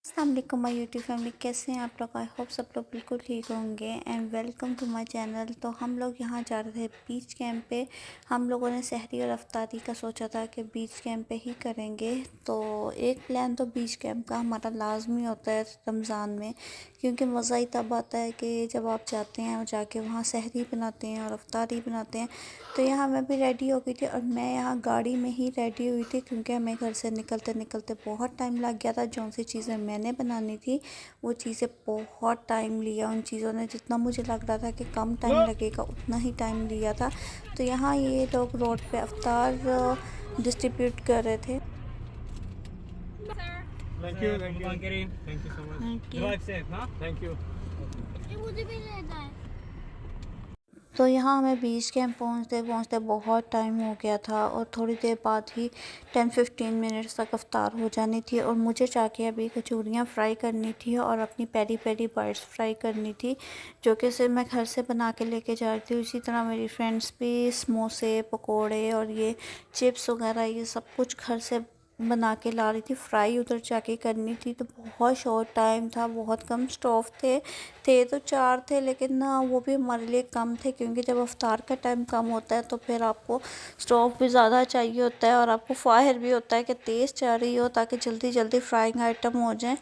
अस्सलाम वालेकुम my YouTube family, कैसे हैं आप लोग। आई होप सब लोग बिल्कुल ठीक होंगे and welcome to my channel. तो हम लोग यहाँ जा रहे थे बीच कैंप पे। हम लोगों ने सहरी और अफ्तारी का सोचा था कि बीच कैंप पे ही करेंगे। तो एक प्लान तो बीच कैंप का हमारा लाजमी होता है रमज़ान में, क्योंकि मज़ा ही तब आता है कि जब आप जाते हैं और जाके वहाँ सहरी बनाते हैं और अफ्तारी बनाते हैं। तो यहाँ मैं भी रेडी हो गई थी और मैं यहाँ गाड़ी में ही रेडी हुई थी, क्योंकि हमें घर से निकलते निकलते बहुत टाइम लग गया था। जो सी चीज़ें मैंने बनानी थी वो चीज़ें बहुत टाइम लिया उन चीज़ों ने। जितना मुझे लग रहा था कि कम टाइम लगेगा उतना ही टाइम लिया था। तो यहाँ ये लोग रोड पे अफ्तार डिस्ट्रीब्यूट कर रहे थे। Thank you, Kareem. Thank you so much. Drive safe, huh? Thank you. ये मुझे भी लेना है। तो यहाँ हमें बीच कैंप पहुँचते पहुँचते बहुत टाइम हो गया था और थोड़ी देर बाद ही 10-15 मिनट्स तक अफ्तार हो जानी थी। और मुझे जाके अभी कचौरियाँ फ्राई करनी थी और अपनी पेरी पेरी बाइट्स फ्राई करनी थी, जो कि सिर्फ मैं घर से बना के लेके जा रही थी। उसी तरह मेरी फ्रेंड्स भी समोसे, पकोड़े और ये चिप्स वगैरह ये सब कुछ घर से बना के ला रही थी। फ्राई उधर जाके करनी थी। तो बहुत शॉर्ट टाइम था, बहुत कम स्टोव थे तो 4 थे, लेकिन ना वो भी हमारे लिए कम थे, क्योंकि जब अफ्तार का टाइम कम होता है तो फिर आपको स्टोव भी ज़्यादा चाहिए होता है और आपको फायर भी होता है कि तेज़ चल रही हो ताकि जल्दी जल्दी फ्राइंग आइटम हो जाए।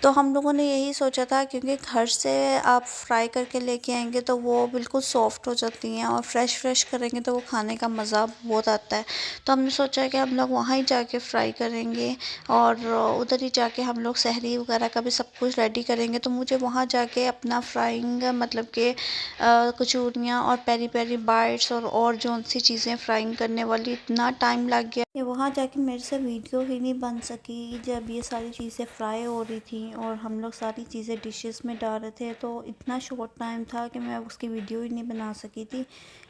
तो हम लोगों ने यही सोचा था, क्योंकि घर से आप फ्राई करके लेके आएंगे तो वो बिल्कुल सॉफ्ट हो जाती हैं और फ्रेश करेंगे तो वो खाने का मज़ा बहुत आता है। तो हमने सोचा कि हम लोग वहाँ ही जाके फ्राई करेंगे और उधर ही जाके हम लोग सहरी वगैरह का भी सब कुछ रेडी करेंगे। तो मुझे वहाँ जाके अपना फ्राइंग मतलब कि कचौरियाँ और पेरी पेरी बाइट्स और जो सी चीज़ें फ्राइंग करने वाली, इतना टाइम लग गया कि वहाँ जाके मेरे से वीडियो ही नहीं बन सकी जब ये सारी चीज़ें फ्राई हो रही थी और हम लोग सारी चीज़ें डिशेस में डाल रहे थे। तो इतना शॉर्ट टाइम था कि मैं उसकी वीडियो ही नहीं बना सकी थी।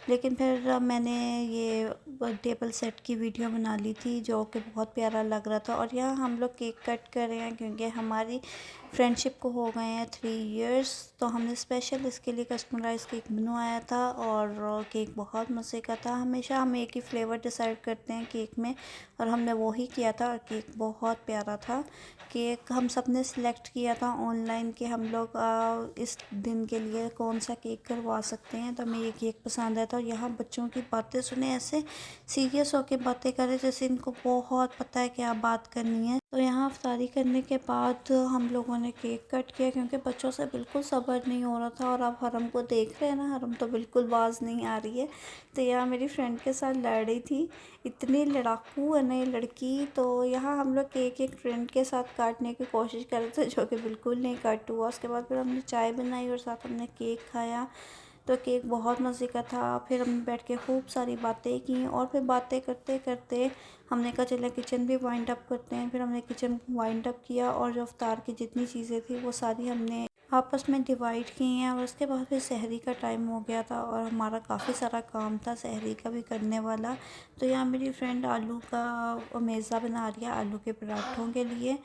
लेकिन फिर मैंने ये टेबल सेट की वीडियो बना ली थी, जो कि बहुत प्यारा लग रहा था। और यहाँ हम लोग केक कट कर रहे हैं, क्योंकि हमारी फ्रेंडशिप को हो गए हैं 3 इयर्स। तो हमने स्पेशल इसके लिए कस्टमराइज़ केक बनवाया था और केक बहुत मज़े का था। हमेशा हम एक ही फ्लेवर डिसाइड करते हैं केक में, और हमने वो ही किया था और केक बहुत प्यारा था। केक हम सब ने सिलेक्ट किया था ऑनलाइन कि हम लोग इस दिन के लिए कौन सा केक करवा सकते हैं। तो हमें ये केक पसंद आया था। और यहाँ बच्चों की बातें सुने ऐसे सीरियस होकर बातें करे जैसे इनको बहुत पता है क्या बात करनी है। तो यहाँ अफ्तारी करने के बाद हम लोगों ने केक कट किया, क्योंकि बच्चों से बिल्कुल सब्र नहीं हो रहा था। और आप हरम को देख रहे हैं ना, हरम तो बिल्कुल बाज नहीं आ रही है। तो यहाँ मेरी फ्रेंड के साथ लड़ रही थी, इतनी लड़ाकू है ना ये लड़की। तो यहाँ हम लोग केक एक फ्रेंड के साथ काटने की कोशिश कर रहे थे, जो कि बिल्कुल नहीं कट हुआ। उसके बाद फिर हमने चाय बनाई और साथ हमने केक खाया। तो केक बहुत मज़े का था। फिर हमने बैठ के खूब सारी बातें की और फिर बातें करते करते हमने कहा चले किचन भी वाइंड अप करते हैं। फिर हमने किचन वाइंड अप किया और जो अफ्तार की जितनी चीज़ें थी वो सारी हमने आपस में डिवाइड की हैं। और उसके बाद फिर सहरी का टाइम हो गया था और हमारा काफ़ी सारा काम था सहरी का भी करने वाला। तो यहाँ मेरी फ्रेंड आलू का मेज़ा बना रही है आलू के पराठों के लिए।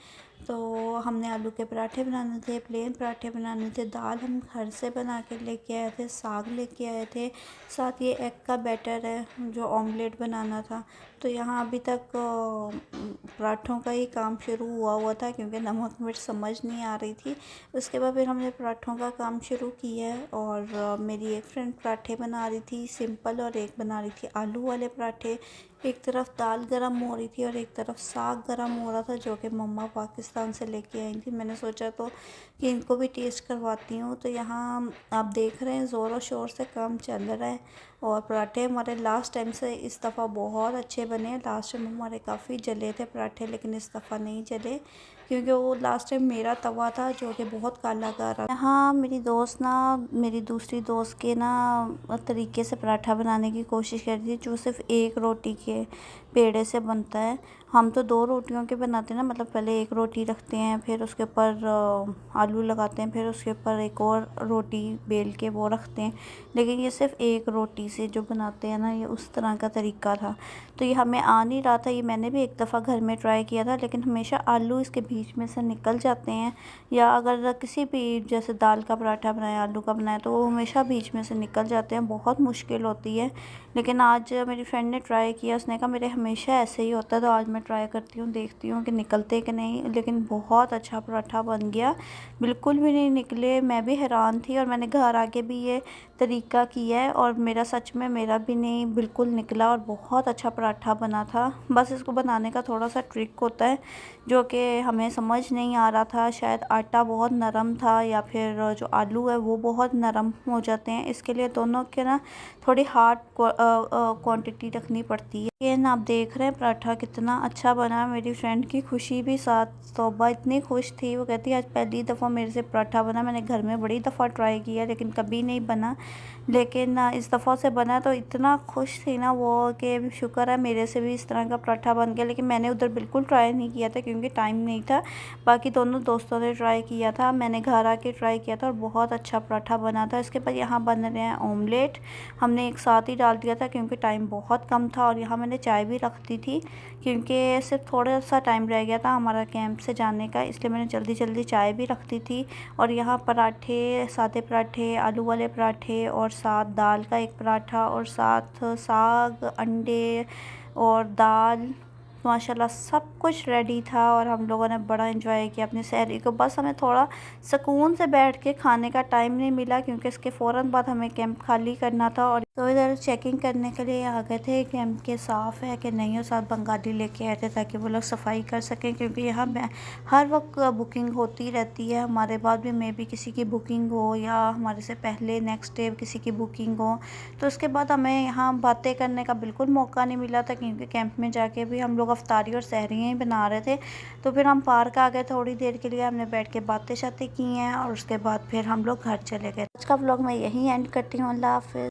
तो हमने आलू के पराठे बनाने थे, प्लेन पराठे बनाने थे। दाल हम घर से बना के लेके आए थे, साग लेके आए थे, साथ ये एग का बैटर है जो ऑमलेट बनाना था। तो यहाँ अभी तक पराठों का ही काम शुरू हुआ था, क्योंकि नमक मिर्च समझ नहीं आ रही थी। उसके बाद फिर हमने पराठों का काम शुरू किया है। और मेरी एक फ्रेंड पराठे बना रही थी सिंपल, और एक बना रही थी आलू वाले पराठे। एक तरफ दाल गरम हो रही थी और एक तरफ साग गरम हो रहा था, जो कि मम्मा पाकिस्तान से लेके आई थी। मैंने सोचा तो कि इनको भी टेस्ट करवाती हूँ। तो यहाँ आप देख रहे हैं ज़ोरों शोर से काम चल रहा है। और पराठे हमारे लास्ट टाइम से इस दफ़ा बहुत अच्छे बने। लास्ट टाइम हमारे काफ़ी जले थे पराठे, लेकिन इस दफ़ा नहीं जले, क्योंकि वो लास्ट टाइम मेरा तवा था जो कि बहुत काला कर रहा था। यहाँ मेरी दोस्त ना मेरी दूसरी दोस्त के ना तरीके से पराठा बनाने की कोशिश कर रही थी, जो सिर्फ एक रोटी के पेड़े से बनता है। हम तो 2 रोटियों के बनाते हैं ना, मतलब पहले एक रोटी रखते हैं, फिर उसके ऊपर आलू लगाते हैं, फिर उसके ऊपर एक और रोटी बेल के वो रखते हैं। लेकिन ये सिर्फ एक रोटी से जो बनाते हैं ना, ये उस तरह का तरीका था। तो ये हमें आ नहीं रहा था। ये मैंने भी एक दफ़ा घर में ट्राई किया था, लेकिन हमेशा आलू इसके बीच में से निकल जाते हैं। या अगर किसी भी जैसे दाल का पराठा बनाया, आलू का बनाया, तो वो हमेशा बीच में से निकल जाते हैं, बहुत मुश्किल होती है। लेकिन आज मेरी फ्रेंड ने ट्राई किया, उसने कहा मेरे हमेशा ऐसे ही होता है, तो आज मैं ट्राई करती हूँ, देखती हूँ कि निकलते कि नहीं। लेकिन बहुत अच्छा पराठा बन गया, बिल्कुल भी नहीं निकले। मैं भी हैरान थी और मैंने घर आके भी ये तरीका किया है और मेरा सच में मेरा भी नहीं बिल्कुल निकला और बहुत अच्छा पराठा बना था। बस इसको बनाने का थोड़ा सा ट्रिक होता है जो कि हमें समझ नहीं आ रहा था। शायद आटा बहुत नरम था या फिर जो आलू है वो बहुत नरम हो जाते हैं, इसके लिए दोनों के ना थोड़ी हार्ड क्वांटिटी रखनी पड़ती है। ये ना आप देख रहे हैं पराठा कितना अच्छा बना। मेरी फ्रेंड की खुशी भी साथ, तौबा इतनी खुश थी, वो कहती है आज पहली दफ़ा मेरे से पराठा बना। मैंने घर में बड़ी दफ़ा ट्राई किया लेकिन कभी नहीं बना, लेकिन इस दफ़ा से बना तो इतना खुश थी ना वो कि शुक्र है मेरे से भी इस तरह का पराठा बन गया। लेकिन मैंने उधर बिल्कुल ट्राई नहीं किया था क्योंकि टाइम नहीं था। बाकी दोनों दोस्तों ने ट्राई किया था, मैंने घर आके ट्राई किया था और बहुत अच्छा पराठा बना था। इसके बाद यहाँ बन रहे हैं ऑमलेट। हमने एक साथ ही डाल दिया था क्योंकि टाइम बहुत कम था और यहाँ मैंने चाय भी रख दी थी क्योंकि सिर्फ थोड़ा सा टाइम रह गया था हमारा कैंप से जाने का, इसलिए मैंने जल्दी जल्दी चाय भी रख दी थी। और यहाँ पराठे, सादे पराठे, आलू वाले पराठे और साथ दाल का एक पराठा और साथ साग, अंडे और दाल, माशाल्लाह सब कुछ रेडी था और हम लोगों ने बड़ा एंजॉय किया अपनी सहरी को। बस हमें थोड़ा सुकून से बैठ के खाने का टाइम नहीं मिला क्योंकि इसके फ़ौरन बाद हमें कैंप खाली करना था। और तो इधर चेकिंग करने के लिए आ गए थे कैंप के साफ़ है कि नहीं, और साथ बंगाली लेके आए थे ताकि वो लोग सफाई कर सकें क्योंकि यहाँ हर वक्त बुकिंग होती रहती है। हमारे बाद भी मे बी किसी की बुकिंग हो या हमारे से पहले नेक्स्ट डे किसी की बुकिंग हो, तो उसके बाद हमें यहाँ बातें करने का बिल्कुल मौका नहीं मिला था क्योंकि कैंप में जाके भी हम लोग अफ्तारी और सहरियाँ ही बना रहे थे। तो फिर हम पार्क आ गए थोड़ी देर के लिए, हमने बैठ के बातें शातें की हैं और उसके बाद फिर हम लोग घर चले गए। आज का व्लॉग मैं यहीं एंड करती हूँ। अल्लाह हाफ़िज़।